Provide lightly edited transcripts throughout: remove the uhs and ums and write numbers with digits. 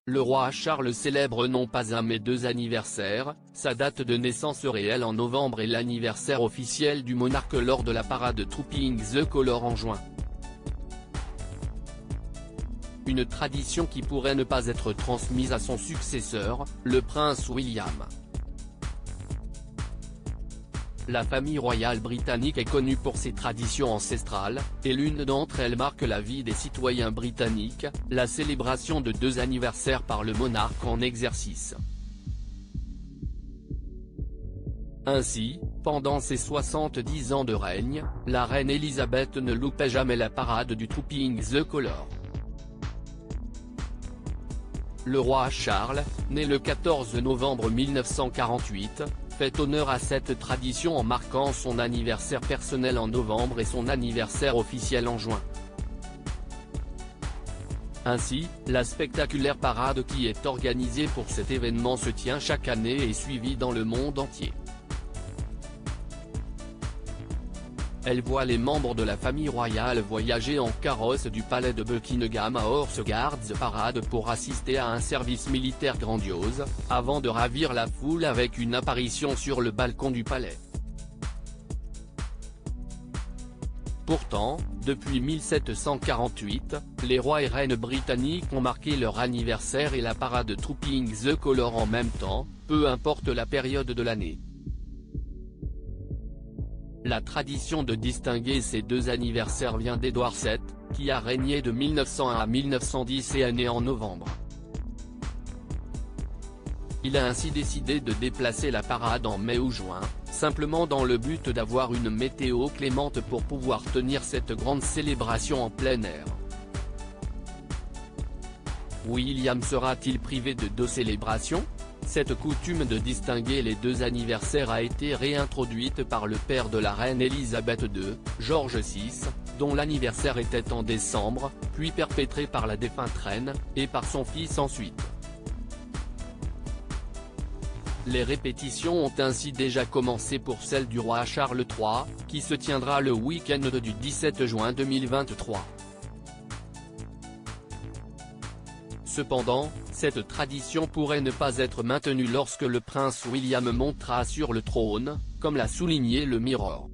Le roi Charles célèbre non pas un mais deux anniversaires, sa date de naissance réelle en novembre et l'anniversaire officiel du monarque lors de la parade Trooping the Colour en juin. Une tradition qui pourrait ne pas être transmise à son successeur, le prince William. La famille royale britannique est connue pour ses traditions ancestrales, et l'une d'entre elles marque la vie des citoyens britanniques, la célébration de 2 anniversaires par le monarque en exercice. Ainsi, pendant ses 70 ans de règne, la reine Elisabeth ne loupait jamais la parade du Trooping the Colour. Le roi Charles, né le 14 novembre 1948, fait honneur à cette tradition en marquant son anniversaire personnel en novembre et son anniversaire officiel en juin. Ainsi, la spectaculaire parade qui est organisée pour cet événement se tient chaque année et est suivie dans le monde entier. Elle voit les membres de la famille royale voyager en carrosse du palais de Buckingham à Horse Guards Parade pour assister à un service militaire grandiose, avant de ravir la foule avec une apparition sur le balcon du palais. Pourtant, depuis 1748, les rois et reines britanniques ont marqué leur anniversaire et la parade Trooping the Colour en même temps, peu importe la période de l'année. La tradition de distinguer ces 2 anniversaires vient d'Édouard VII, qui a régné de 1901 à 1910 et est né en novembre. Il a ainsi décidé de déplacer la parade en mai ou juin, simplement dans le but d'avoir une météo clémente pour pouvoir tenir cette grande célébration en plein air. William sera-t-il privé de 2 célébrations ? Cette coutume de distinguer les 2 anniversaires a été réintroduite par le père de la reine Elisabeth II, George VI, dont l'anniversaire était en décembre, puis perpétré par la défunte reine, et par son fils ensuite. Les répétitions ont ainsi déjà commencé pour celle du roi Charles III, qui se tiendra le week-end du 17 juin 2023. Cependant, cette tradition pourrait ne pas être maintenue lorsque le prince William montera sur le trône, comme l'a souligné le Mirror.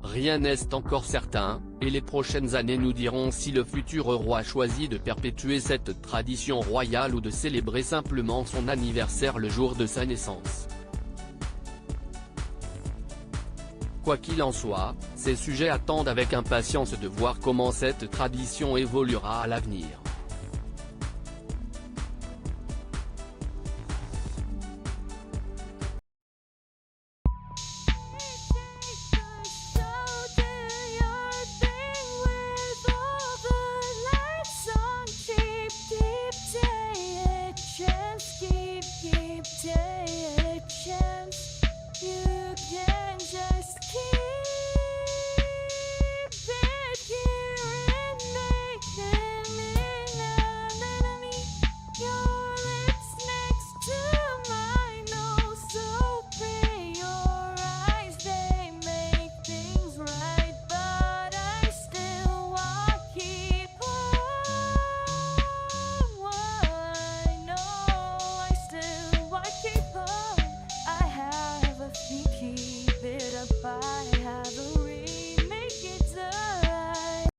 Rien n'est encore certain, et les prochaines années nous diront si le futur roi choisit de perpétuer cette tradition royale ou de célébrer simplement son anniversaire le jour de sa naissance. Quoi qu'il en soit, ces sujets attendent avec impatience de voir comment cette tradition évoluera à l'avenir.